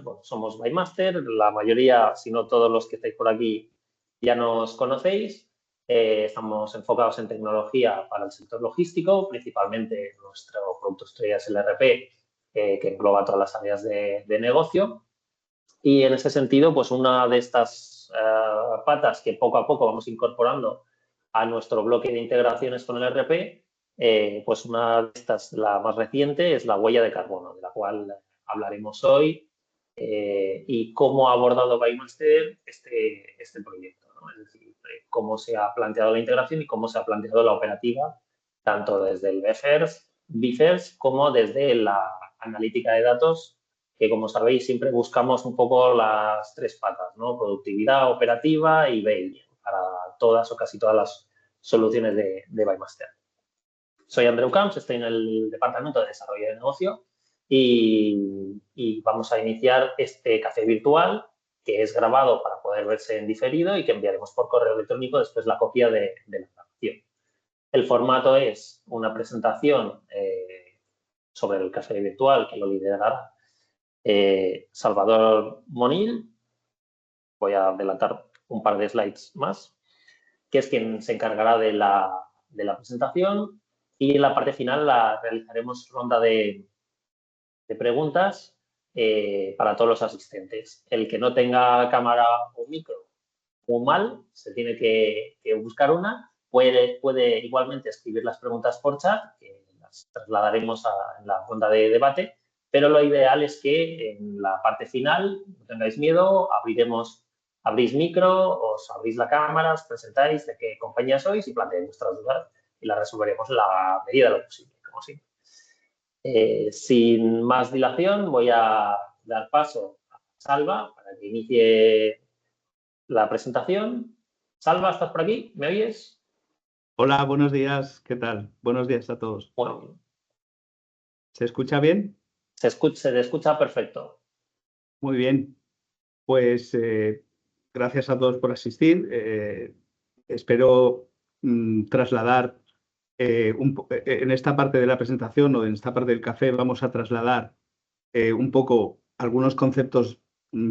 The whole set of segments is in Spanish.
bueno, somos Bymaster, la mayoría, si no todos los que estáis por aquí, ya nos conocéis. Estamos enfocados en tecnología para el sector logístico, principalmente nuestro producto estrella es el ERP, que engloba todas las áreas de negocio. Y en ese sentido, pues una de estas patas que poco a poco vamos incorporando a nuestro bloque de integraciones con el ERP, pues una de estas, la más reciente, es la huella de carbono, de la cual hablaremos hoy, y cómo ha abordado Bymaster este proyecto, ¿no? Es decir, cómo se ha planteado la integración y cómo se ha planteado la operativa, tanto desde el BFERS como desde la analítica de datos, que como sabéis siempre buscamos un poco las tres patas, ¿no? Productividad, operativa y BI, para todas o casi todas las soluciones de Bymaster. Soy Andreu Camps, estoy en el Departamento de Desarrollo de Negocio y vamos a iniciar este café virtual que es grabado para poder verse en diferido y que enviaremos por correo electrónico después la copia de la grabación. El formato es una presentación sobre el café virtual que lo liderará Salvador Monil. Voy a adelantar un par de slides más, que es quien se encargará de la presentación, y en la parte final la realizaremos ronda de preguntas para todos los asistentes. El que no tenga cámara o micro o mal, se tiene que buscar una. Puede igualmente escribir las preguntas por chat, que las trasladaremos en la ronda de debate, pero lo ideal es que en la parte final, no tengáis miedo, abrís micro, os abrís la cámara, os presentáis de qué compañía sois y planteáis vuestras dudas y las resolveremos en la medida de lo posible, como siempre. Sin más dilación, voy a dar paso a Salva para que inicie la presentación. Salva, ¿estás por aquí? ¿Me oyes? Hola, buenos días. ¿Qué tal? Buenos días a todos. Bueno, ¿Se escucha bien? se te escucha perfecto. Muy bien. Pues gracias a todos por asistir. Espero trasladar en esta parte de la presentación o en esta parte del café vamos a trasladar un poco algunos conceptos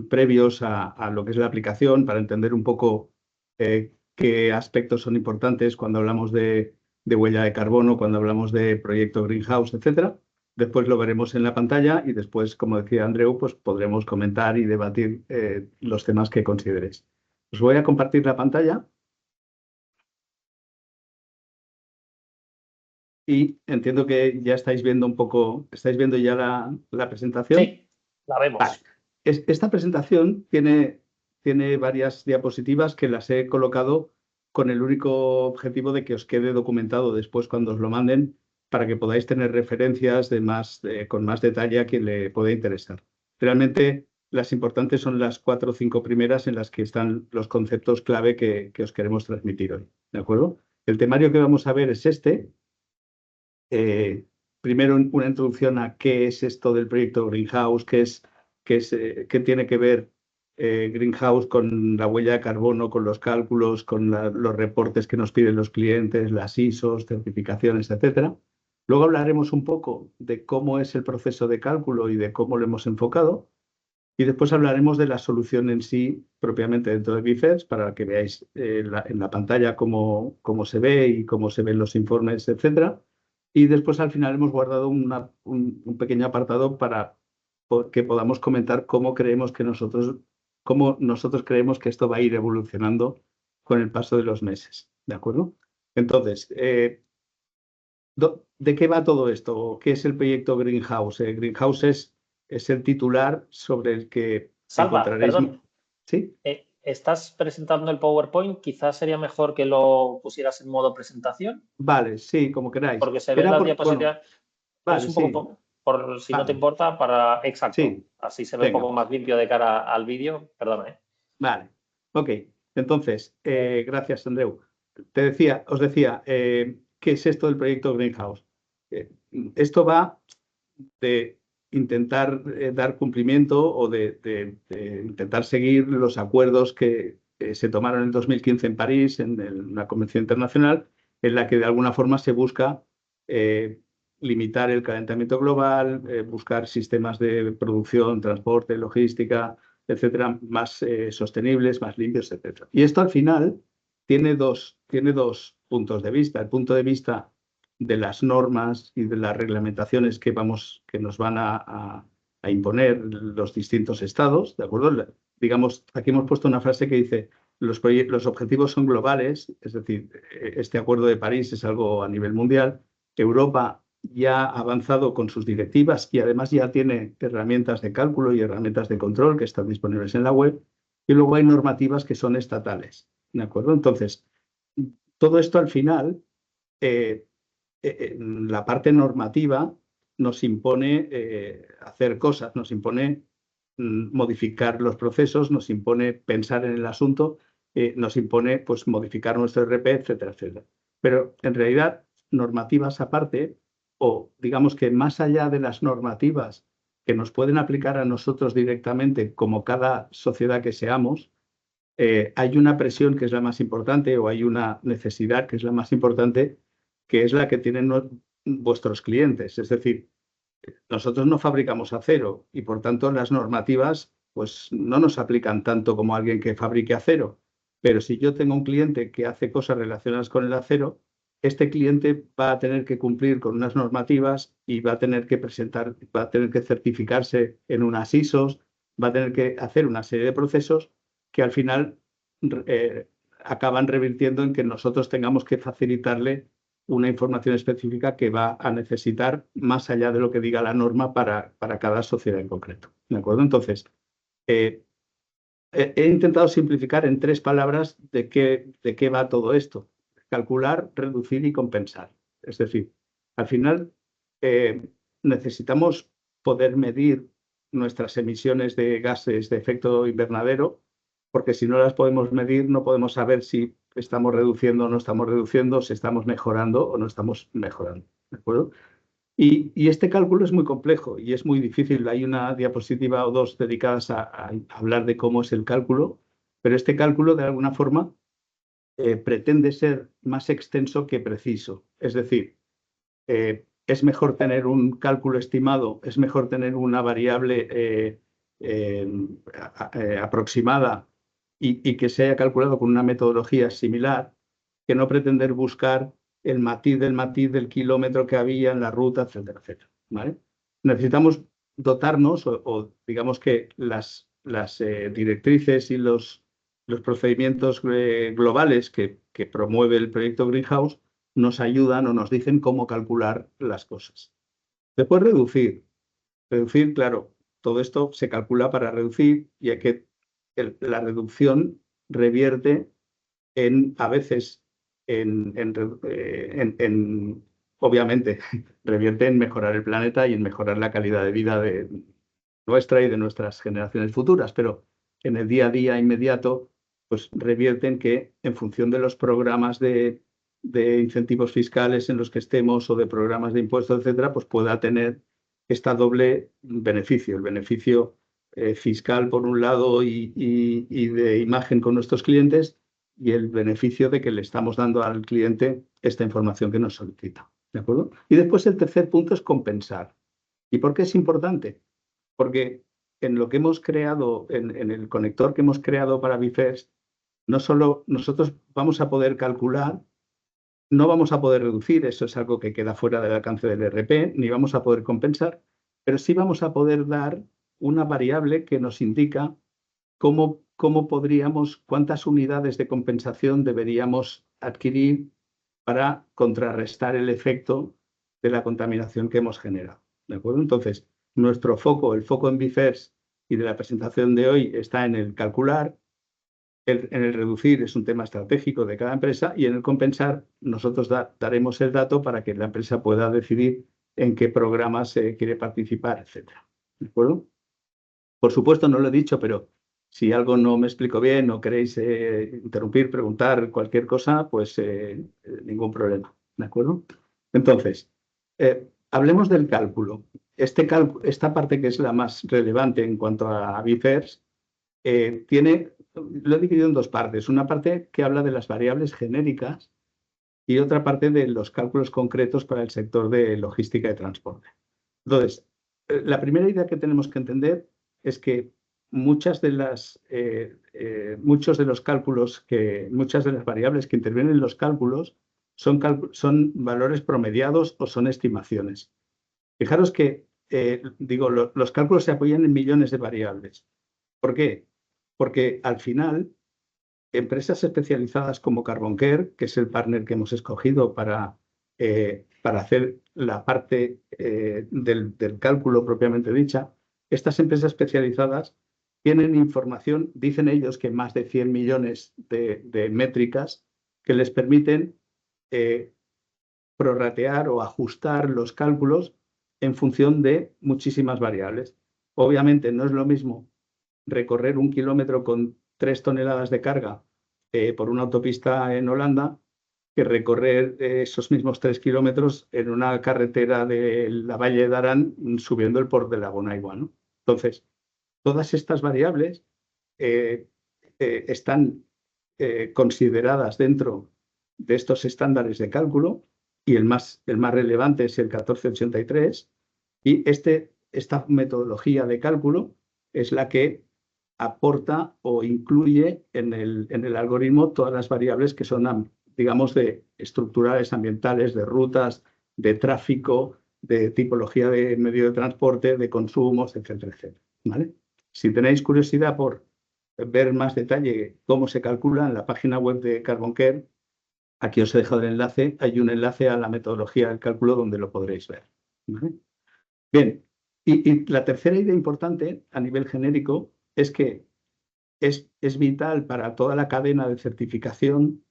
previos a lo que es la aplicación para entender un poco qué aspectos son importantes cuando hablamos de huella de carbono, cuando hablamos de proyecto Greenhouse, etcétera. Después lo veremos en la pantalla y después, como decía Andreu, pues podremos comentar y debatir los temas que consideréis. Os voy a compartir la pantalla. Y entiendo que ya estáis viendo un poco, ¿estáis viendo ya la presentación? Sí, la vemos. Vale. Esta presentación tiene varias diapositivas que las he colocado con el único objetivo de que os quede documentado después cuando os lo manden para que podáis tener referencias con más detalle a quien le pueda interesar. Realmente las importantes son las 4 o 5 primeras en las que están los conceptos clave que os queremos transmitir hoy. ¿De acuerdo? El temario que vamos a ver es este. Primero una introducción a qué es esto del proyecto Greenhouse, qué tiene que ver Greenhouse con la huella de carbono, con los cálculos, con los reportes que nos piden los clientes, las ISOs, certificaciones, etcétera. Luego hablaremos un poco de cómo es el proceso de cálculo y de cómo lo hemos enfocado. Y después hablaremos de la solución en sí, propiamente dentro de BFERS, para que veáis en la pantalla cómo se ve y cómo se ven los informes, etcétera. Y después al final hemos guardado un pequeño apartado para que podamos comentar cómo nosotros creemos que esto va a ir evolucionando con el paso de los meses. ¿De acuerdo? Entonces, ¿de qué va todo esto? ¿Qué es el proyecto Greenhouse? Greenhouse es el titular sobre el que Salva, encontraréis... perdón. ¿Sí? ¿Estás presentando el PowerPoint? Quizás sería mejor que lo pusieras en modo presentación. Vale, sí, como queráis. Porque se ven las diapositivas. Vale, es un sí. poco, por si no te importa, para... Exacto. Sí. Así se ve un poco más limpio de cara al vídeo. Perdona, Vale. Ok. Entonces, gracias, Andreu. Os decía, ¿qué es esto del proyecto Greenhouse? Esto va de intentar dar cumplimiento o de intentar seguir los acuerdos que se tomaron en 2015 en París, en una convención internacional, en la que de alguna forma se busca limitar el calentamiento global, buscar sistemas de producción, transporte, logística, etcétera, más sostenibles, más limpios, etcétera. Y esto al final tiene dos puntos de vista. El punto de vista de las normas y de las reglamentaciones que nos van a imponer los distintos estados, ¿de acuerdo? Digamos, aquí hemos puesto una frase que dice: los objetivos son globales, es decir, este Acuerdo de París es algo a nivel mundial. Europa ya ha avanzado con sus directivas y además ya tiene herramientas de cálculo y herramientas de control que están disponibles en la web. Y luego hay normativas que son estatales, ¿de acuerdo? Entonces, todo esto al final, la parte normativa nos impone hacer cosas, nos impone modificar los procesos, nos impone pensar en el asunto, nos impone pues, modificar nuestro RP, etcétera, etcétera. Pero en realidad, normativas aparte, o digamos que más allá de las normativas que nos pueden aplicar a nosotros directamente, como cada sociedad que seamos, hay una presión que es la más importante, o hay una necesidad que es la más importante, que es la que tienen vuestros clientes. Es decir, nosotros no fabricamos acero y por tanto las normativas pues no nos aplican tanto como alguien que fabrique acero. Pero si yo tengo un cliente que hace cosas relacionadas con el acero, este cliente va a tener que cumplir con unas normativas y va a tener que va a tener que certificarse en unas ISOs, va a tener que hacer una serie de procesos que al final acaban revirtiendo en que nosotros tengamos que facilitarle una información específica que va a necesitar más allá de lo que diga la norma para cada sociedad en concreto. ¿De acuerdo? Entonces, he intentado simplificar en 3 palabras de qué va todo esto: calcular, reducir y compensar. Es decir, al final necesitamos poder medir nuestras emisiones de gases de efecto invernadero, porque si no las podemos medir, no podemos saber si estamos reduciendo o no estamos reduciendo, si estamos mejorando o no estamos mejorando. ¿De acuerdo? Y este cálculo es muy complejo y es muy difícil. Hay una diapositiva o 2 dedicadas a hablar de cómo es el cálculo, pero este cálculo, de alguna forma, pretende ser más extenso que preciso. Es decir, es mejor tener un cálculo estimado, es mejor tener una variable aproximada y que se haya calculado con una metodología similar, que no pretender buscar el matiz del kilómetro que había en la ruta, etcétera, etcétera. ¿Vale? Necesitamos dotarnos, o digamos que las directrices y los procedimientos globales que promueve el proyecto Greenhouse nos ayudan o nos dicen cómo calcular las cosas. Después, reducir. Reducir, claro, todo esto se calcula para reducir, y hay que la reducción revierte a veces obviamente, revierte en mejorar el planeta y en mejorar la calidad de vida de nuestra y de nuestras generaciones futuras, pero en el día a día inmediato, pues revierten que en función de los programas de incentivos fiscales en los que estemos, o de programas de impuestos, etcétera, pues pueda tener esta doble beneficio: el beneficio fiscal por un lado y de imagen con nuestros clientes, y el beneficio de que le estamos dando al cliente esta información que nos solicita. ¿De acuerdo? Y después el tercer punto es compensar. ¿Y por qué es importante? Porque en lo que hemos creado, en el conector que hemos creado para BIFERS, no solo nosotros vamos a poder calcular, no vamos a poder reducir, eso es algo que queda fuera del alcance del RP, ni vamos a poder compensar, pero sí vamos a poder dar una variable que nos indica cuántas unidades de compensación deberíamos adquirir para contrarrestar el efecto de la contaminación que hemos generado. ¿De acuerdo? Entonces, nuestro foco, el foco en BIFERS y de la presentación de hoy, está en el calcular. En el reducir es un tema estratégico de cada empresa, y en el compensar nosotros daremos el dato para que la empresa pueda decidir en qué programas quiere participar, etcétera. ¿De acuerdo? Por supuesto, no lo he dicho, pero si algo no me explico bien o queréis interrumpir, preguntar cualquier cosa, pues ningún problema. ¿De acuerdo? Entonces, hablemos del cálculo. Esta parte, que es la más relevante en cuanto a BIFERS, lo he dividido en 2 partes. Una parte que habla de las variables genéricas, y otra parte de los cálculos concretos para el sector de logística y transporte. Entonces, la primera idea que tenemos que entender es que muchos de los cálculos, muchas de las variables que intervienen en los cálculos son valores promediados o son estimaciones. Fijaros que, los cálculos se apoyan en millones de variables. ¿Por qué? Porque al final, empresas especializadas como CarbonCare, que es el partner que hemos escogido para hacer la parte del cálculo propiamente dicha, estas empresas especializadas tienen información, dicen ellos que más de 100 millones de métricas que les permiten prorratear o ajustar los cálculos en función de muchísimas variables. Obviamente no es lo mismo recorrer 1 kilómetro con 3 toneladas de carga por una autopista en Holanda que recorrer esos mismos 3 kilómetros en una carretera de la Valle de Arán subiendo el Port de la Bonaigua, ¿no? Entonces, todas estas variables están consideradas dentro de estos estándares de cálculo y el más relevante es el 1483 y esta metodología de cálculo es la que aporta o incluye en el algoritmo todas las variables que son, digamos, de estructurales, ambientales, de rutas, de tráfico, de tipología de medio de transporte, de consumos, etcétera, etcétera, ¿vale? Si tenéis curiosidad por ver más detalle cómo se calcula en la página web de CarbonCare, aquí os he dejado el enlace, hay un enlace a la metodología del cálculo donde lo podréis ver, ¿vale? Bien, y la tercera idea importante a nivel genérico es que es vital para toda la cadena de certificación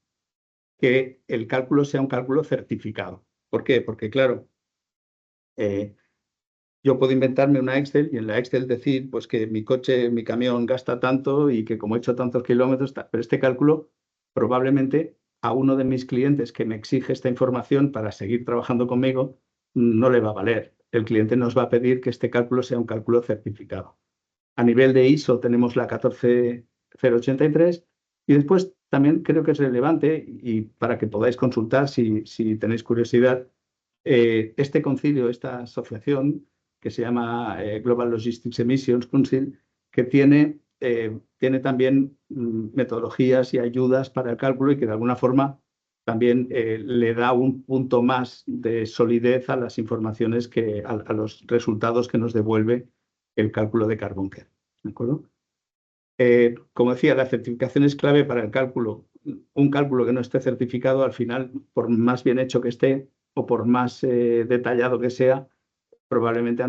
que el cálculo sea un cálculo certificado. ¿Por qué? Porque, claro, yo puedo inventarme una Excel y en la Excel decir pues, que mi camión gasta tanto y que como he hecho tantos kilómetros, pero este cálculo probablemente a uno de mis clientes que me exige esta información para seguir trabajando conmigo no le va a valer. El cliente nos va a pedir que este cálculo sea un cálculo certificado. A nivel de ISO tenemos la 14083 y después también creo que es relevante y para que podáis consultar si tenéis curiosidad, este concilio, esta asociación que se llama Global Logistics Emissions Council, que tiene también metodologías y ayudas para el cálculo y que de alguna forma también le da un punto más de solidez a las informaciones, a los resultados que nos devuelve el cálculo de CarbonCare, ¿de acuerdo? Como decía, la certificación es clave para el cálculo. Un cálculo que no esté certificado, al final, por más bien hecho que esté o por más detallado que sea, probablemente a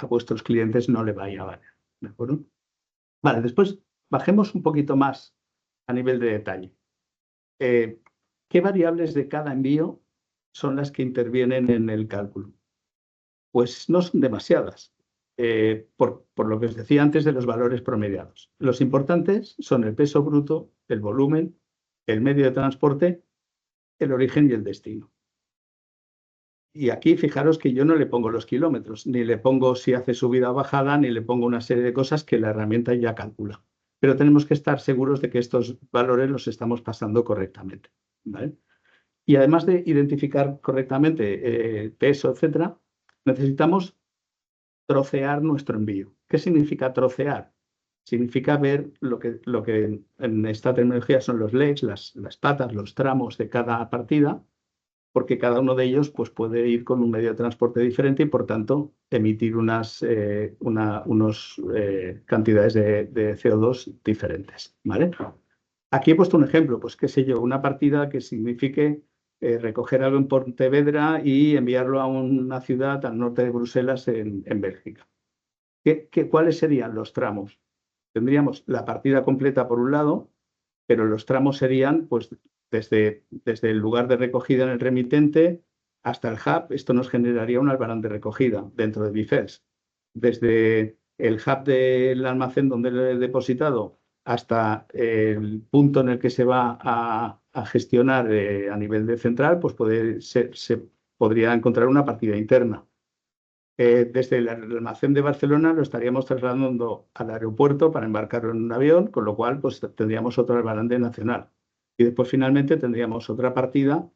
vuestros clientes no le vaya a valer, ¿de acuerdo? Vale, después bajemos un poquito más a nivel de detalle. ¿Qué variables de cada envío son las que intervienen en el cálculo? Pues no son demasiadas, por lo que os decía antes de los valores promediados. Los importantes son el peso bruto, el volumen, el medio de transporte, el origen y el destino. Y aquí fijaros que yo no le pongo los kilómetros, ni le pongo si hace subida o bajada, ni le pongo una serie de cosas que la herramienta ya calcula. Pero tenemos que estar seguros de que estos valores los estamos pasando correctamente, ¿vale? Y además de identificar correctamente peso, etcétera, necesitamos trocear nuestro envío. ¿Qué significa trocear? Significa ver lo que en esta terminología son los legs, las patas, los tramos de cada partida, porque cada uno de ellos pues, puede ir con un medio de transporte diferente y, por tanto, emitir unas cantidades de CO2 diferentes, ¿vale? Aquí he puesto un ejemplo, pues qué sé yo, una partida que signifique recoger algo en Pontevedra y enviarlo a una ciudad al norte de Bruselas en Bélgica. ¿Cuáles serían los tramos? Tendríamos la partida completa por un lado, pero los tramos serían pues, desde el lugar de recogida en el remitente hasta el hub. Esto nos generaría un albarán de recogida dentro de Bifes. Desde el hub del almacén donde lo he depositado hasta el punto en el que se va a gestionar a nivel de central, pues se podría encontrar una partida interna. Desde el almacén de Barcelona lo estaríamos trasladando al aeropuerto para embarcarlo en un avión, con lo cual pues, tendríamos otro albarán nacional. Y después finalmente tendríamos otra partida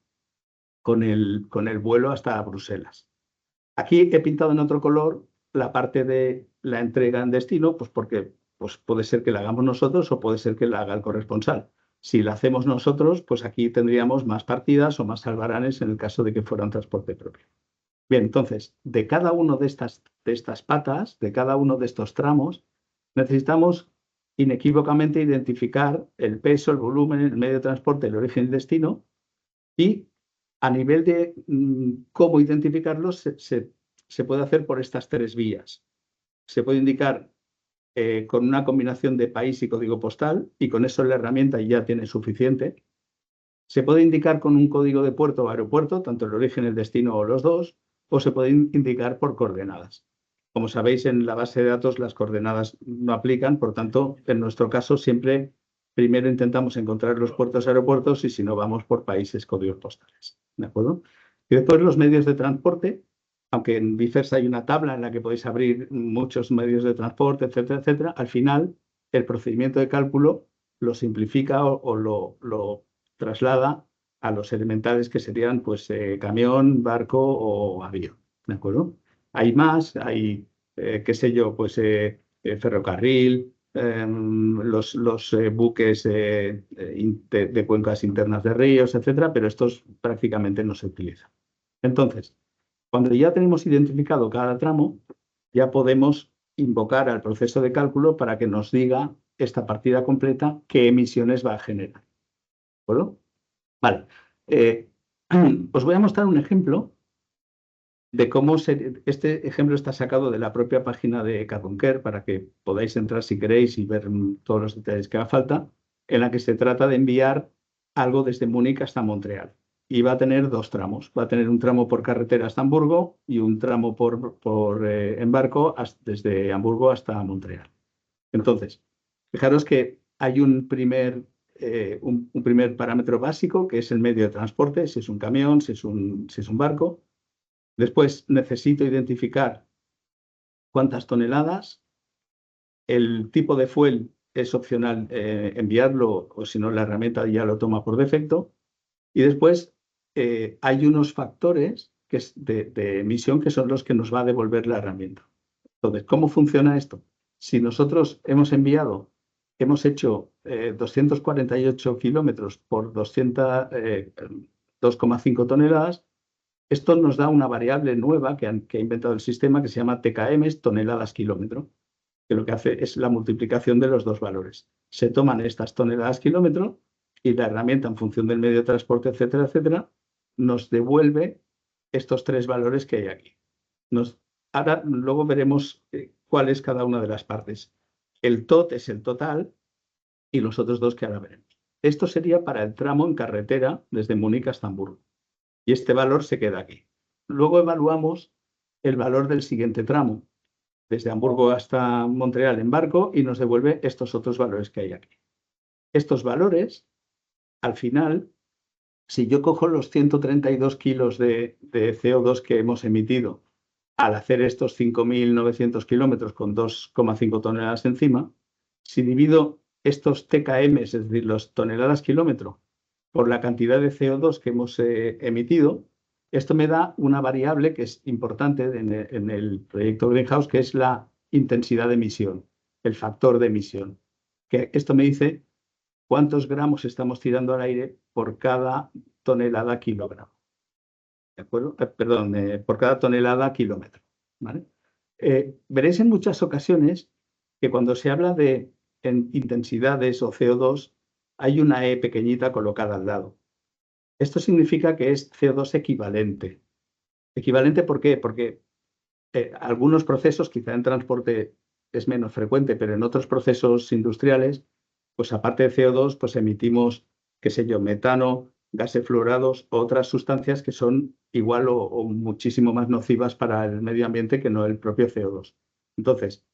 con el vuelo hasta Bruselas. Aquí he pintado en otro color la parte de la entrega en destino, pues porque pues puede ser que la hagamos nosotros o puede ser que la haga el corresponsal. Si la hacemos nosotros, pues aquí tendríamos más partidas o más salvaranes en el caso de que fuera un transporte propio. Bien, entonces, de cada una de estas patas, de cada uno de estos tramos, necesitamos inequívocamente identificar el peso, el volumen, el medio de transporte, el origen y el destino, y a nivel de cómo identificarlos se puede hacer por estas tres vías. Se puede indicar con una combinación de país y código postal, y con eso la herramienta ya tiene suficiente. Se puede indicar con un código de puerto o aeropuerto, tanto el origen, el destino o los dos, o se puede indicar por coordenadas. Como sabéis, en la base de datos las coordenadas no aplican, por tanto, en nuestro caso siempre primero intentamos encontrar los puertos, aeropuertos, y si no, vamos por países, códigos postales. ¿De acuerdo? Y después los medios de transporte, aunque en Bifers hay una tabla en la que podéis abrir muchos medios de transporte, etcétera, etcétera, al final el procedimiento de cálculo lo simplifica o lo traslada a los elementales que serían pues camión, barco o avión. ¿De acuerdo? Hay más, hay, qué sé yo, pues ferrocarril, los buques de cuencas internas de ríos, etcétera, pero estos prácticamente no se utilizan. Entonces, cuando ya tenemos identificado cada tramo, ya podemos invocar al proceso de cálculo para que nos diga esta partida completa qué emisiones va a generar. ¿De acuerdo? Vale. Os voy a mostrar un ejemplo de cómo este ejemplo está sacado de la propia página de CarbonCare para que podáis entrar si queréis y ver todos los detalles que haga falta, en la que se trata de enviar algo desde Múnich hasta Montreal. Y va a tener dos tramos. Va a tener un tramo por carretera hasta Hamburgo y un tramo en barco desde Hamburgo hasta Montreal. Entonces, fijaros que hay un primer parámetro básico, que es el medio de transporte, si es un camión, si es un barco. Después necesito identificar cuántas toneladas. El tipo de fuel es opcional enviarlo, o si no, la herramienta ya lo toma por defecto. Y después hay unos factores de emisión que son los que nos va a devolver la herramienta. Entonces, ¿cómo funciona esto? Si nosotros hemos hecho 248 kilómetros por 2,5 toneladas, esto nos da una variable nueva que ha inventado el sistema que se llama TKM, toneladas kilómetro, que lo que hace es la multiplicación de los dos valores. Se toman estas toneladas kilómetro y la herramienta, en función del medio de transporte, etcétera, etcétera, nos devuelve estos tres valores que hay aquí. Ahora, luego veremos cuál es cada una de las partes. El TOT es el total y los otros dos que ahora veremos. Esto sería para el tramo en carretera desde Múnich hasta Hamburgo. Y este valor se queda aquí. Luego evaluamos el valor del siguiente tramo, desde Hamburgo hasta Montreal en barco, y nos devuelve estos otros valores que hay aquí. Estos valores, al final, si yo cojo los 132 kilos de CO2 que hemos emitido al hacer estos 5.900 kilómetros con 2,5 toneladas encima, si divido estos TKM, es decir, las toneladas kilómetro, por la cantidad de CO2 que hemos emitido, esto me da una variable que es importante en el proyecto Greenhouse, que es la intensidad de emisión, el factor de emisión. Que esto me dice cuántos gramos estamos tirando al aire por cada tonelada kilogramo. ¿De acuerdo? Perdón, por cada tonelada kilómetro. ¿Vale? Veréis en muchas ocasiones que cuando se habla de intensidades o CO2, hay una E pequeñita colocada al lado. Esto significa que es CO2 equivalente. ¿Equivalente por qué? Porque algunos procesos, quizá en transporte es menos frecuente, pero en otros procesos industriales, pues aparte de CO2, pues emitimos, qué sé yo, metano, gases fluorados, otras sustancias que son igual o muchísimo más nocivas para el medio ambiente que no el propio CO2. Entonces,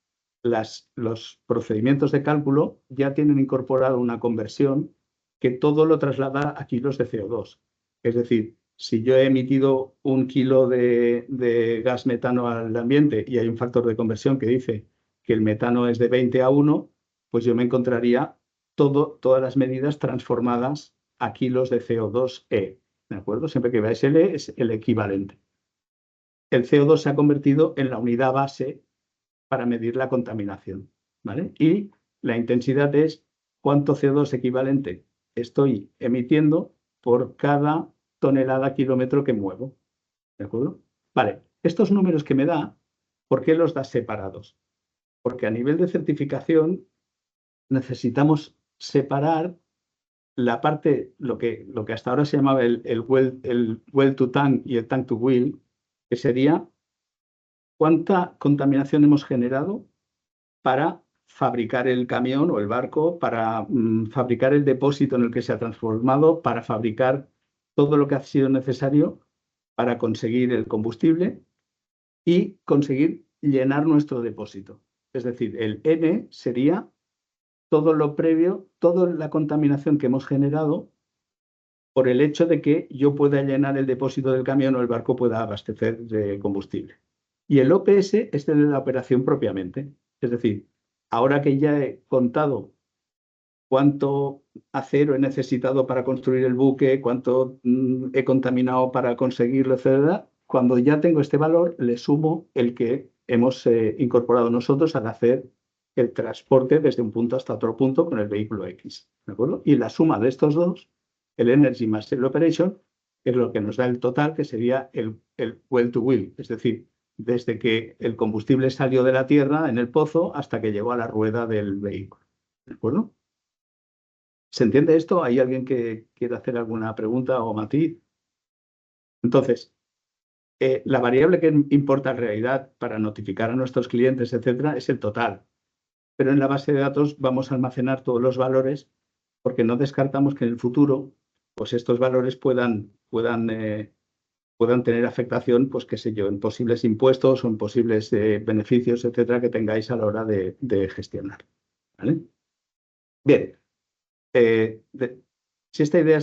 los procedimientos de cálculo ya tienen incorporado una conversión que todo lo traslada a kilos de CO2. Es decir, si yo he emitido 1 kilo de gas metano al ambiente y hay un factor de conversión que dice que el metano es de 20:1, pues yo me encontraría todas las medidas transformadas a kilos de CO2e. ¿de acuerdo? Siempre que veáis L es el equivalente. El CO2 se ha convertido en la unidad base para medir la contaminación, ¿vale? Y la intensidad es cuánto CO2 equivalente estoy emitiendo por cada tonelada kilómetro que muevo, ¿de acuerdo? Vale, estos números que me da, ¿por qué los da separados? Porque a nivel de certificación necesitamos separar la parte, lo que hasta ahora se llamaba el well to tank y el tank to wheel, que sería cuánta contaminación hemos generado para fabricar el camión o el barco, para fabricar el depósito en el que se ha transformado, para fabricar todo lo que ha sido necesario para conseguir el combustible y conseguir llenar nuestro depósito. Es decir, el N sería todo lo previo, toda la contaminación que hemos generado por el hecho de que yo pueda llenar el depósito del camión o el barco pueda abastecer de combustible. Y el OPS es de la operación propiamente. Es decir, ahora que ya he contado cuánto acero he necesitado para construir el buque, cuánto he contaminado para conseguirlo, etc., cuando ya tengo este valor, le sumo el que hemos incorporado nosotros al hacer el transporte desde un punto hasta otro punto con el vehículo X. ¿De acuerdo? Y la suma de estos dos, el energy más el operation, es lo que nos da el total, que sería el well to wheel, es decir, desde que el combustible salió de la tierra en el pozo hasta que llegó a la rueda del vehículo. ¿De acuerdo? ¿Se entiende esto? ¿Hay alguien que quiera hacer alguna pregunta o matiz? Entonces, la variable que importa en realidad para notificar a nuestros clientes, etcétera, es el total. Pero en la base de datos vamos a almacenar todos los valores porque no descartamos que en el futuro pues estos valores puedan tener afectación, pues qué sé yo, en posibles impuestos o en posibles beneficios, etcétera, que tengáis a la hora de gestionar. ¿Vale? Bien. Si esta idea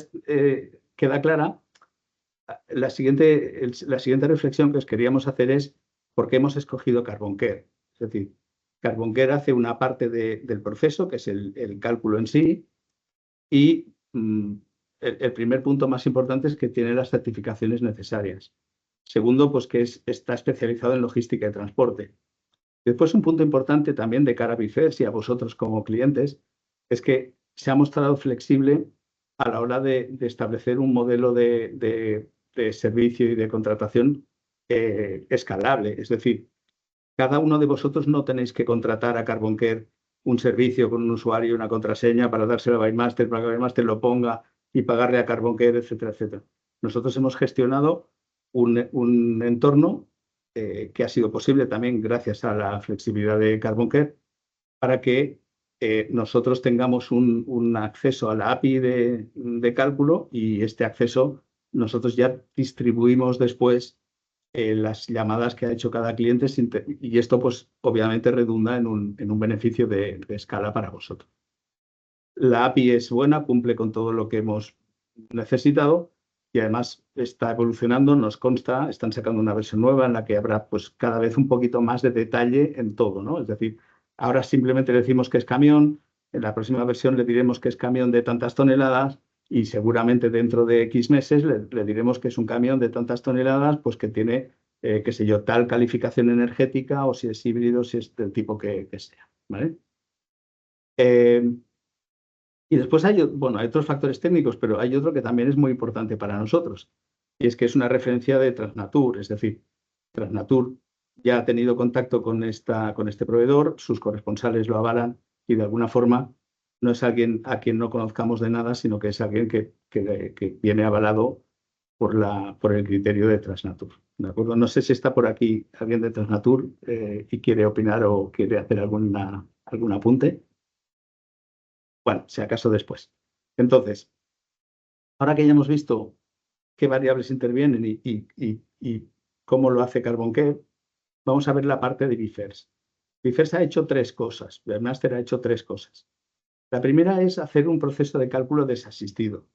queda clara, la siguiente reflexión que os queríamos hacer es por qué hemos escogido CarbonCare. Es decir, CarbonCare hace una parte del proceso, que es el cálculo en sí, y el primer punto más importante es que tiene las certificaciones necesarias. Segundo, pues que está especializado en logística y transporte. Después, un punto importante también de cara a Bifers y a vosotros como clientes, es que se ha mostrado flexible a la hora de establecer un modelo de servicio y de contratación escalable. Es decir, cada uno de vosotros no tenéis que contratar a CarbonCare un servicio con un usuario y una contraseña para dárselo a Buymaster, para que Buymaster lo ponga y pagarle a CarbonCare, etcétera, etcétera. Nosotros hemos gestionado un entorno que ha sido posible también gracias a la flexibilidad de CarbonCare para que nosotros tengamos un acceso a la API de cálculo y este acceso nosotros ya distribuimos después las llamadas que ha hecho cada cliente y esto pues obviamente redunda en un beneficio de escala para vosotros. La API es buena, cumple con todo lo que hemos necesitado y además está evolucionando, nos consta, están sacando una versión nueva en la que habrá pues cada vez un poquito más de detalle en todo, ¿no? Es decir, ahora simplemente le decimos que es camión, en la próxima versión le diremos que es camión de tantas toneladas y seguramente dentro de X meses le diremos que es un camión de tantas toneladas, pues que tiene, qué sé yo, tal calificación energética o si es híbrido, si es del tipo que sea, ¿vale? Y después hay otros factores técnicos, pero hay otro que también es muy importante para nosotros, y es que es una referencia de Transnatur, es decir, Transnatur ya ha tenido contacto con este proveedor, sus corresponsales lo avalan y de alguna forma no es alguien a quien no conozcamos de nada, sino que es alguien que viene avalado por el criterio de Transnatur. ¿De acuerdo? No sé si está por aquí alguien de Transnatur y quiere opinar o quiere hacer algún apunte. Bueno, si acaso después. Entonces, ahora que ya hemos visto qué variables intervienen y cómo lo hace CarbonCare, vamos a ver la parte de Bifers. Bifers ha hecho tres cosas. Webmaster ha hecho tres cosas. La primera es hacer un proceso de cálculo desasistido.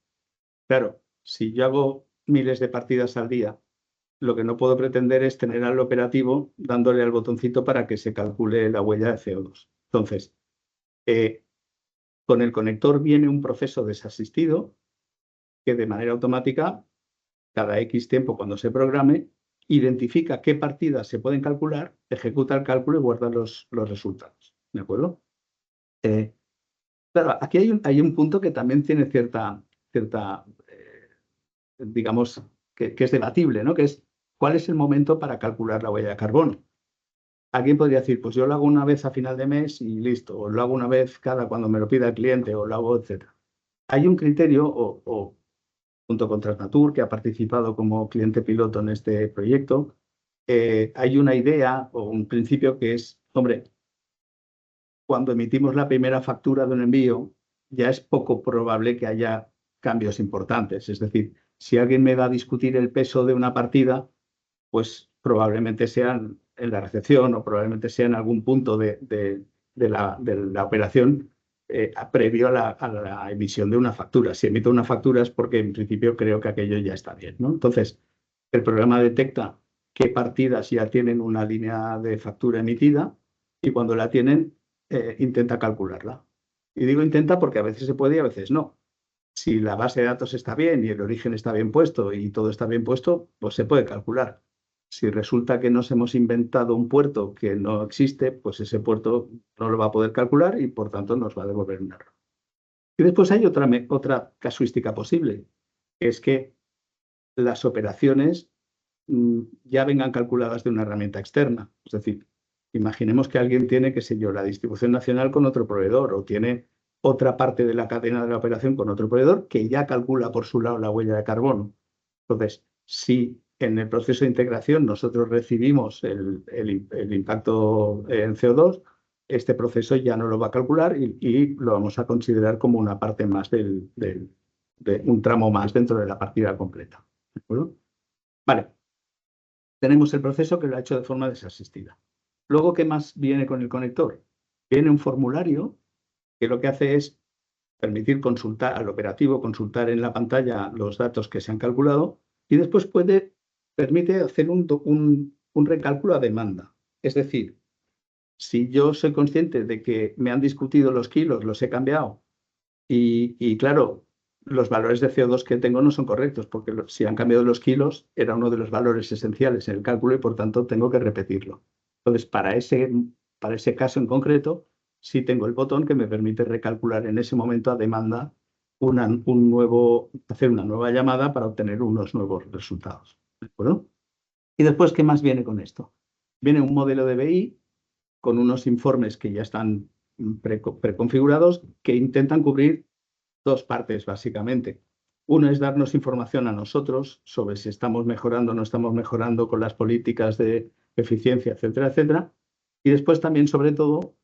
Claro, si yo hago miles de partidas al día, lo que no puedo pretender es tener al operativo dándole al botoncito para que se calcule la huella de CO2. Entonces, con el conector viene un proceso desasistido que de manera automática cada X tiempo cuando se programe, identifica qué partidas se pueden calcular, ejecuta el cálculo y guarda los resultados. ¿De acuerdo? Claro, aquí hay un punto que también tiene cierta digamos, que es debatible, ¿no? Que es, ¿cuál es el momento para calcular la huella de carbono? Alguien podría decir, pues yo lo hago una vez a final de mes y listo, o lo hago una vez cada cuando me lo pida el cliente, o lo hago, etc. Hay un criterio, o junto con Transnatur, que ha participado como cliente piloto en este proyecto, hay una idea o un principio que es, hombre, cuando emitimos la primera factura de un envío, ya es poco probable que haya cambios importantes. Es decir, si alguien me va a discutir el peso de una partida, pues probablemente sean en la recepción o probablemente sea en algún punto de la operación previo a la emisión de una factura. Si emito una factura es porque en principio creo que aquello ya está bien, ¿no? Entonces, el programa detecta qué partidas ya tienen una línea de factura emitida y cuando la tienen, intenta calcularla. Y digo intenta porque a veces se puede y a veces no. Si la base de datos está bien y el origen está bien puesto y todo está bien puesto, pues se puede calcular. Si resulta que nos hemos inventado un puerto que no existe, pues ese puerto no lo va a poder calcular y por tanto nos va a devolver un error. Y después hay otra casuística posible, que es que las operaciones ya vengan calculadas de una herramienta externa. Es decir, imaginemos que alguien tiene, qué sé yo, la distribución nacional con otro proveedor o tiene otra parte de la cadena de la operación con otro proveedor que ya calcula por su lado la huella de carbono. Entonces, si en el proceso de integración nosotros recibimos el impacto en CO2, este proceso ya no lo va a calcular y lo vamos a considerar como una parte más de un tramo más dentro de la partida completa. ¿De acuerdo? Vale, tenemos el proceso que lo ha hecho de forma desasistida. Luego, ¿qué más viene con el conector? Viene un formulario que lo que hace es permitir consultar al operativo, consultar en la pantalla los datos que se han calculado y después permite hacer un recálculo a demanda. Es decir, si yo soy consciente de que me han discutido los kilos, los he cambiado y claro, los valores de CO2 que tengo no son correctos porque si han cambiado los kilos era uno de los valores esenciales en el cálculo y por tanto tengo que repetirlo. Entonces, para ese caso en concreto, sí tengo el botón que me permite recalcular en ese momento a demanda hacer una nueva llamada para obtener unos nuevos resultados. ¿De acuerdo? Y después, ¿qué más viene con esto? Viene un modelo de BI con unos informes que ya están preconfigurados que intentan cubrir dos partes, básicamente. Una es darnos información a nosotros sobre si estamos mejorando o no estamos mejorando con las políticas de eficiencia, etcétera, etcétera. Y después también, sobre todo,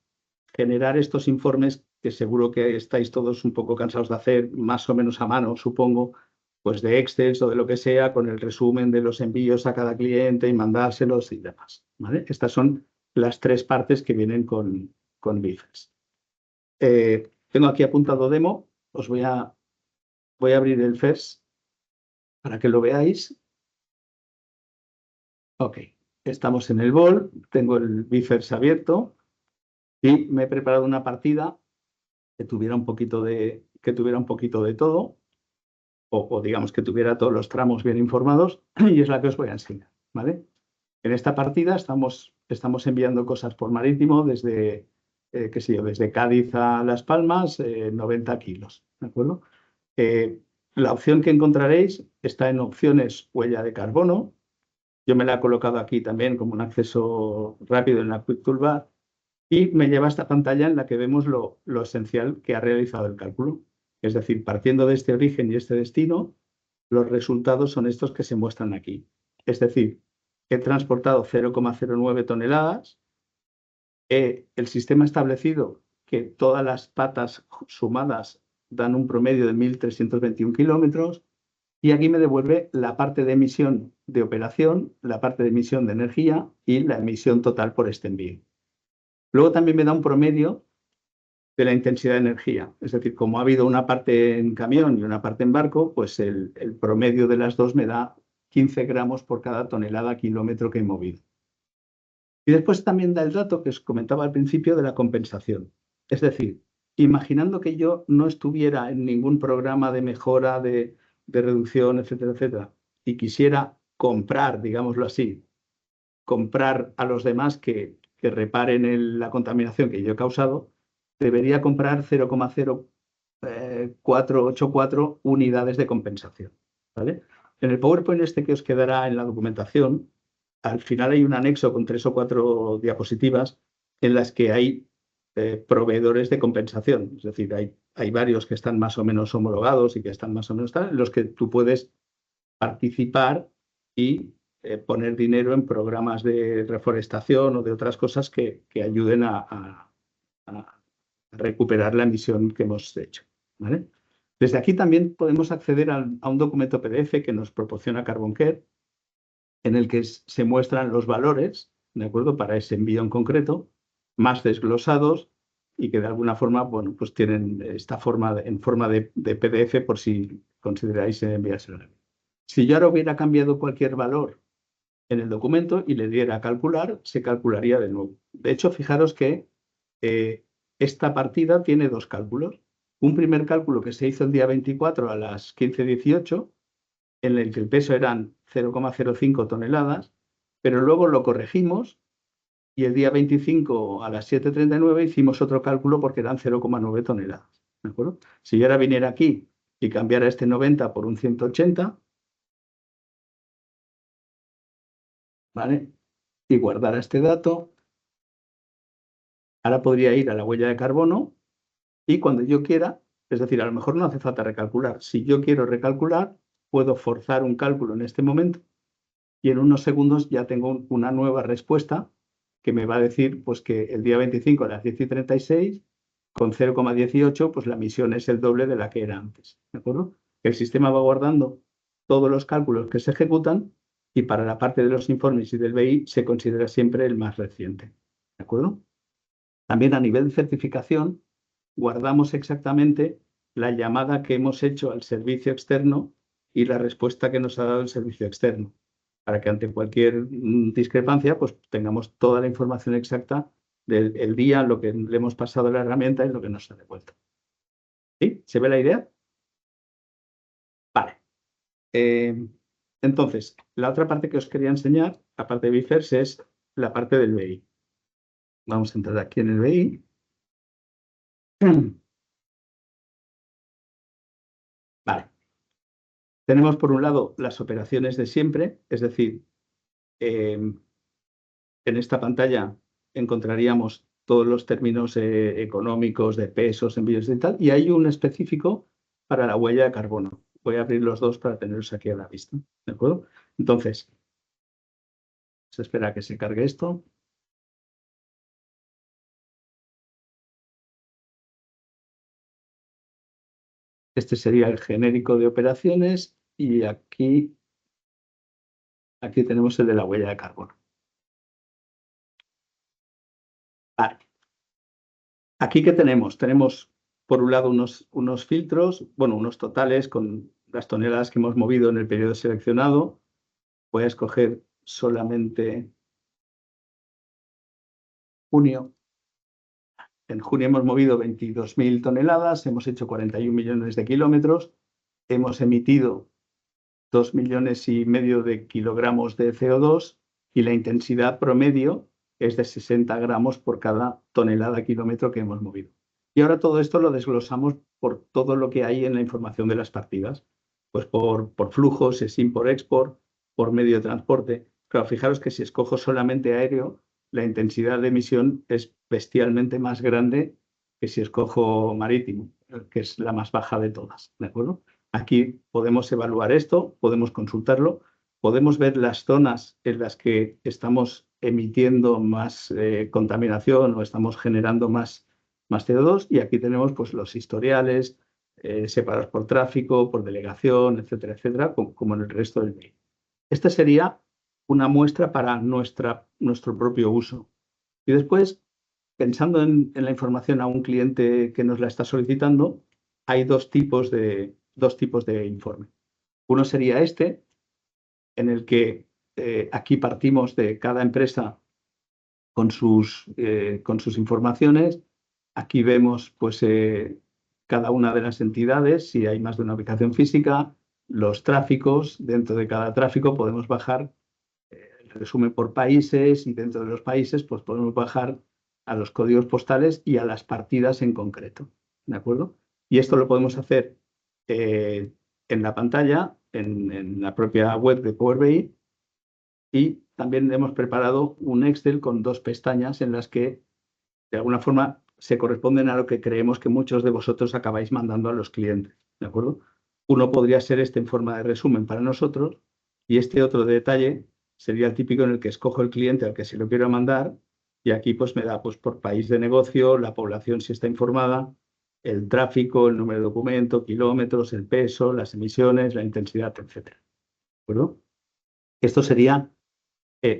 generar estos informes que seguro que estáis todos un poco cansados de hacer, más o menos a mano, supongo, pues de Excel o de lo que sea, con el resumen de los envíos a cada cliente y mandárselos y demás. ¿Vale? Estas son las tres partes que vienen con BIFES. Tengo aquí apuntado demo. Os voy a abrir el FES para que lo veáis. Ok, estamos en el BOL, tengo el BIFES abierto y me he preparado una partida que tuviera un poquito de todo, o digamos que tuviera todos los tramos bien informados, y es la que os voy a enseñar, ¿vale? En esta partida estamos enviando cosas por marítimo desde, qué sé yo, desde Cádiz a Las Palmas, 90 kilos, ¿de acuerdo? La opción que encontraréis está en opciones huella de carbono. Yo me la he colocado aquí también como un acceso rápido en la Quick Toolbar y me lleva a esta pantalla en la que vemos lo esencial que ha realizado el cálculo. Es decir, partiendo de este origen y este destino, los resultados son estos que se muestran aquí. Es decir, he transportado 0,09 toneladas, el sistema ha establecido que todas las patas sumadas dan un promedio de 1.321 kilómetros y aquí me devuelve la parte de emisión de operación, la parte de emisión de energía y la emisión total por este envío. Luego también me da un promedio de la intensidad de energía. Es decir, como ha habido una parte en camión y una parte en barco, pues el promedio de las dos me da 15 gramos por cada tonelada kilómetro que he movido. Y después también da el dato que os comentaba al principio de la compensación. Es decir, imaginando que yo no estuviera en ningún programa de mejora, de reducción, etcétera, etcétera, y quisiera comprar, digámoslo así, comprar a los demás que reparen la contaminación que yo he causado, debería comprar 0,0484 unidades de compensación, ¿vale? En el PowerPoint este que os quedará en la documentación, al final hay un anexo con 3 o 4 diapositivas en las que hay proveedores de compensación. Es decir, hay varios que están más o menos homologados y que están más o menos tal, en los que tú puedes participar y poner dinero en programas de reforestación o de otras cosas que ayuden a recuperar la emisión que hemos hecho, ¿vale? Desde aquí también podemos acceder a un documento PDF que nos proporciona CarbonCare, en el que se muestran los valores, ¿de acuerdo?, para ese envío en concreto, más desglosados y que de alguna forma, bueno, pues tienen esta forma en forma de PDF por si consideráis enviárselo. Si yo ahora hubiera cambiado cualquier valor en el documento y le diera a calcular, se calcularía de nuevo. De hecho, fijaros que esta partida tiene 2 cálculos. Un primer cálculo que se hizo el día 24 a las 15:18, en el que el peso eran 0,05 toneladas, pero luego lo corregimos y el día 25 a las 7:39 hicimos otro cálculo porque eran 0,9 toneladas. ¿De acuerdo? Si yo ahora viniera aquí y cambiara este 90 por un 180, ¿vale?, y guardara este dato, ahora podría ir a la huella de carbono y cuando yo quiera, es decir, a lo mejor no hace falta recalcular. Si yo quiero recalcular, puedo forzar un cálculo en este momento y en unos segundos ya tengo una nueva respuesta que me va a decir pues, que el día 25 a las 10:36, con 0,18, pues la emisión es el doble de la que era antes. ¿De acuerdo? El sistema va guardando todos los cálculos que se ejecutan y para la parte de los informes y del BI se considera siempre el más reciente. ¿De acuerdo? También a nivel de certificación, guardamos exactamente la llamada que hemos hecho al servicio externo y la respuesta que nos ha dado el servicio externo, para que ante cualquier discrepancia pues tengamos toda la información exacta del día, lo que le hemos pasado a la herramienta y lo que nos ha devuelto. ¿Sí? ¿Se ve la idea? Vale. Entonces, la otra parte que os quería enseñar, aparte de BIFERS, es la parte del BI. Vamos a entrar aquí en el BI. Vale. Tenemos por un lado las operaciones de siempre, es decir, en esta pantalla encontraríamos todos los términos económicos de pesos, envíos y tal, y hay un específico para la huella de carbono. Voy a abrir los dos para tenerlos aquí a la vista, ¿de acuerdo? Entonces, se espera que se cargue esto. Este sería el genérico de operaciones y aquí tenemos el de la huella de carbono. Vale. Aquí, ¿qué tenemos? Tenemos, por un lado, unos filtros, bueno, unos totales con las toneladas que hemos movido en el periodo seleccionado. Voy a escoger solamente junio. En junio hemos movido 22.000 toneladas, hemos hecho 41 millones de kilómetros, hemos emitido 2,5 millones de kilogramos de CO2 y la intensidad promedio es de 60 gramos por cada tonelada kilómetro que hemos movido. Y ahora todo esto lo desglosamos por todo lo que hay en la información de las partidas, pues por flujos, es import-export, por medio de transporte. Claro, fijaros que si escojo solamente aéreo, la intensidad de emisión es bestialmente más grande que si escojo marítimo, que es la más baja de todas, ¿de acuerdo? Aquí podemos evaluar esto, podemos consultarlo, podemos ver las zonas en las que estamos emitiendo más contaminación o estamos generando más CO2 y aquí tenemos pues, los historiales separados por tráfico, por delegación, etcétera, como en el resto del BI. Esta sería una muestra para nuestro propio uso. Y después, pensando en la información a un cliente que nos la está solicitando, hay dos tipos de informe. Uno sería este, en el que aquí partimos de cada empresa con sus informaciones. Aquí vemos pues, cada una de las entidades, si hay más de una ubicación física, los tráficos. Dentro de cada tráfico podemos bajar el resumen por países y dentro de los países pues podemos bajar a los códigos postales y a las partidas en concreto. ¿De acuerdo? Y esto lo podemos hacer en la pantalla, en la propia web de Power BI, y también hemos preparado un Excel con 2 pestañas en las que de alguna forma se corresponden a lo que creemos que muchos de vosotros acabáis mandando a los clientes. ¿De acuerdo? Uno podría ser este en forma de resumen para nosotros y este otro detalle sería el típico en el que escojo el cliente al que se lo quiero mandar y aquí pues me da pues, por país de negocio, la población si está informada, el tráfico, el número de documento, kilómetros, el peso, las emisiones, la intensidad, etc. ¿De acuerdo? Esto sería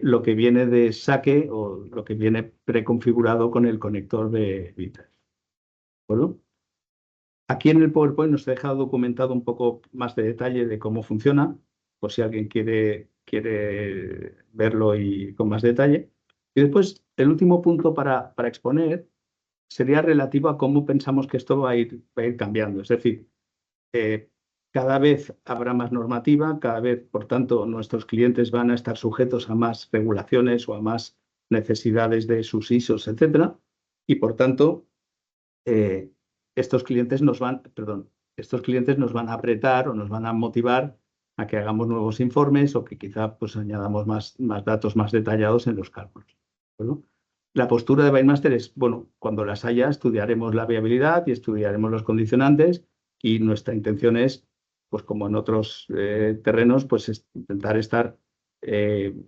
lo que viene de saque o lo que viene preconfigurado con el conector de Bittrex. ¿De acuerdo? Aquí en el PowerPoint nos he dejado documentado un poco más de detalle de cómo funciona, por si alguien quiere verlo y con más detalle. Y después, el último punto para exponer sería relativo a cómo pensamos que esto va a ir cambiando. Es decir, cada vez habrá más normativa, cada vez, por tanto, nuestros clientes van a estar sujetos a más regulaciones o a más necesidades de sus ISOs, etcétera. Y, por tanto, estos clientes nos van a apretar o nos van a motivar a que hagamos nuevos informes o que quizá pues, añadamos más datos más detallados en los cálculos. ¿Bueno? La postura de BindMaster es, bueno, cuando las haya estudiaremos la viabilidad y estudiaremos los condicionantes y nuestra intención es, pues como en otros terrenos, pues intentar estar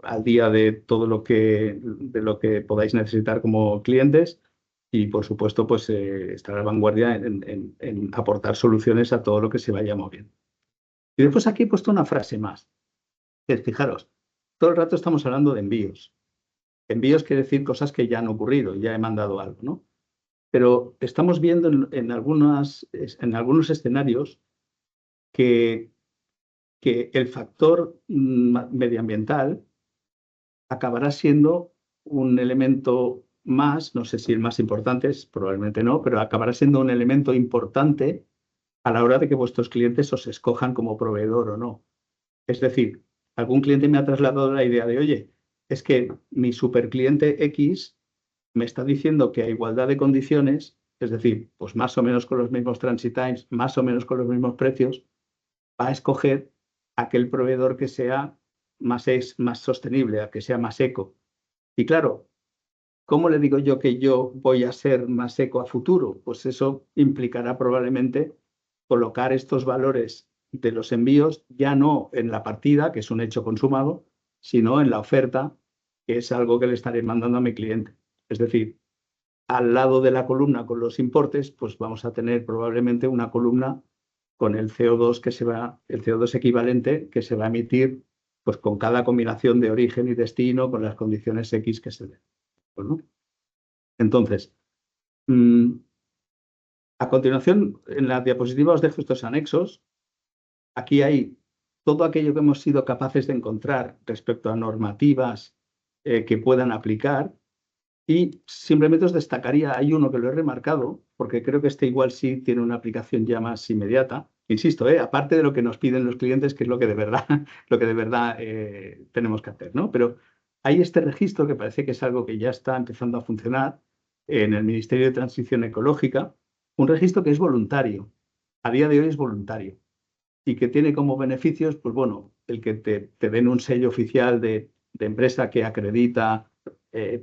al día de todo lo que podáis necesitar como clientes y, por supuesto, pues estar a la vanguardia en aportar soluciones a todo lo que se vaya moviendo. Y después aquí he puesto una frase más. Fijaros, todo el rato estamos hablando de envíos. Envíos quiere decir cosas que ya han ocurrido, ya he mandado algo, ¿no? Pero estamos viendo en algunos escenarios que el factor medioambiental acabará siendo un elemento más, no sé si el más importante, probablemente no, pero acabará siendo un elemento importante a la hora de que vuestros clientes os escojan como proveedor o no. Es decir, algún cliente me ha trasladado la idea de, oye, es que mi supercliente X me está diciendo que a igualdad de condiciones, es decir, pues más o menos con los mismos transit times, más o menos con los mismos precios, va a escoger aquel proveedor que sea más sostenible, a que sea más eco. Y claro, ¿cómo le digo yo que yo voy a ser más eco a futuro? Pues eso implicará probablemente colocar estos valores de los envíos ya no en la partida, que es un hecho consumado, sino en la oferta, que es algo que le estaré mandando a mi cliente. Es decir, al lado de la columna con los importes, pues vamos a tener probablemente una columna con el CO2 el CO2 equivalente que se va a emitir pues con cada combinación de origen y destino con las condiciones X que se den. ¿No? Entonces, a continuación, en la diapositiva os dejo estos anexos. Aquí hay todo aquello que hemos sido capaces de encontrar respecto a normativas que puedan aplicar. Y simplemente os destacaría, hay uno que lo he remarcado, porque creo que este igual sí tiene una aplicación ya más inmediata. Insisto, aparte de lo que nos piden los clientes, que es lo que de verdad, tenemos que hacer, ¿no? Pero hay este registro que parece que es algo que ya está empezando a funcionar en el Ministerio de Transición Ecológica, un registro que es voluntario. A día de hoy es voluntario y que tiene como beneficios, pues bueno, el que te den un sello oficial de empresa que acredita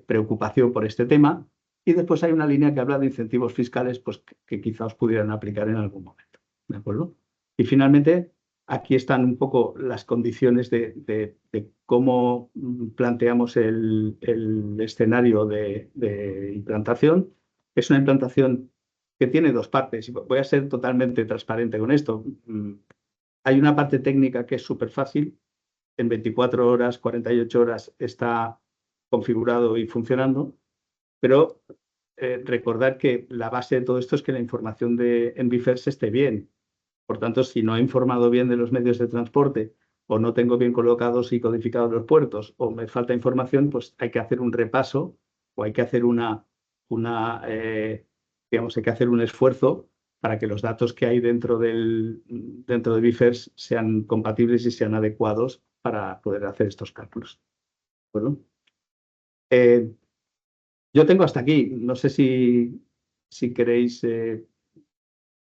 preocupación por este tema. Y después hay una línea que habla de incentivos fiscales pues, que quizá os pudieran aplicar en algún momento. ¿De acuerdo? Y finalmente, aquí están un poco las condiciones de cómo planteamos el escenario de implantación. Es una implantación que tiene 2 partes. Y voy a ser totalmente transparente con esto. Hay una parte técnica que es súper fácil. En 24 horas, 48 horas está configurado y funcionando, pero recordar que la base de todo esto es que la información de Envifers esté bien. Por tanto, si no he informado bien de los medios de transporte o no tengo bien colocados y codificados los puertos o me falta información, pues hay que hacer un repaso o hay que hacer digamos, hay que hacer un esfuerzo para que los datos que hay dentro de BIFERS sean compatibles y sean adecuados para poder hacer estos cálculos. Bueno, yo tengo hasta aquí. No sé si queréis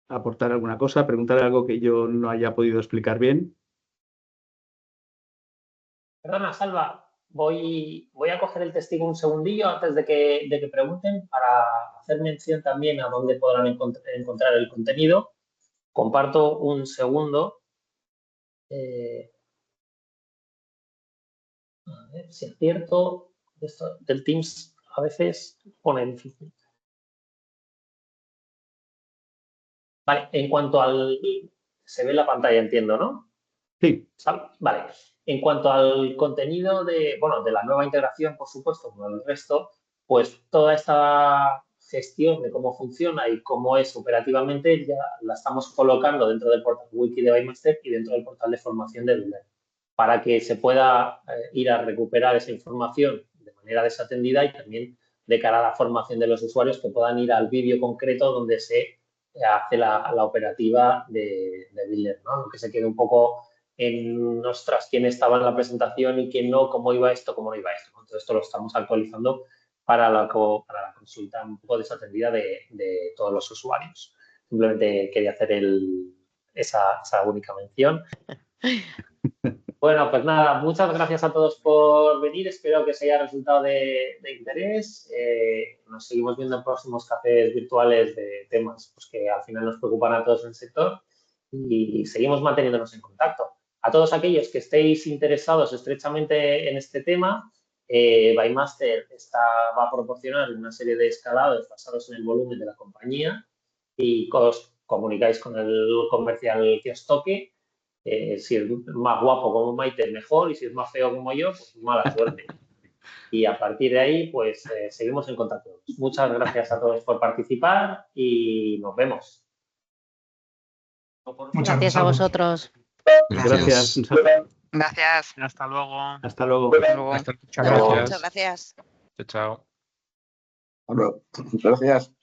aportar alguna cosa, preguntar algo que yo no haya podido explicar bien. Perdona, Salva, voy a coger el testigo un segundillo antes de que pregunten para hacer mención también a dónde podrán encontrar el contenido. Comparto un segundo. A ver si es cierto. Esto del Teams a veces pone difícil. Vale, en cuanto al... Se ve la pantalla, entiendo, ¿no? Sí. Vale. En cuanto al contenido de la nueva integración, por supuesto, con el resto, pues toda esta gestión de cómo funciona y cómo es operativamente ya la estamos colocando dentro del portal wiki de Bymaster y dentro del portal de formación de Builder, para que se pueda ir a recuperar esa información de manera desatendida y también de cara a la formación de los usuarios que puedan ir al vídeo concreto donde se hace la operativa de Builder, ¿no? Que se quede un poco en, ostras, quién estaba en la presentación y quién no, cómo iba esto, cómo no iba esto. Entonces, esto lo estamos actualizando para la consulta un poco desatendida de todos los usuarios. Simplemente quería hacer esa única mención. Bueno, pues nada, muchas gracias a todos por venir. Espero que os haya resultado de interés. Nos seguimos viendo en próximos cafés virtuales de temas pues, que al final nos preocupan a todos en el sector y seguimos manteniéndonos en contacto. A todos aquellos que estéis interesados estrechamente en este tema, Bymaster va a proporcionar una serie de escalados basados en el volumen de la compañía y os comunicáis con el comercial que os toque. Si es más guapo como Maite, mejor, y si es más feo como yo, pues mala suerte. Y a partir de ahí, pues seguimos en contacto. Muchas gracias a todos por participar y nos vemos. Muchas gracias a vosotros. Gracias. Gracias. Hasta luego. Hasta luego. Muchas Gracias. gracias. Chao, chao. Gracias.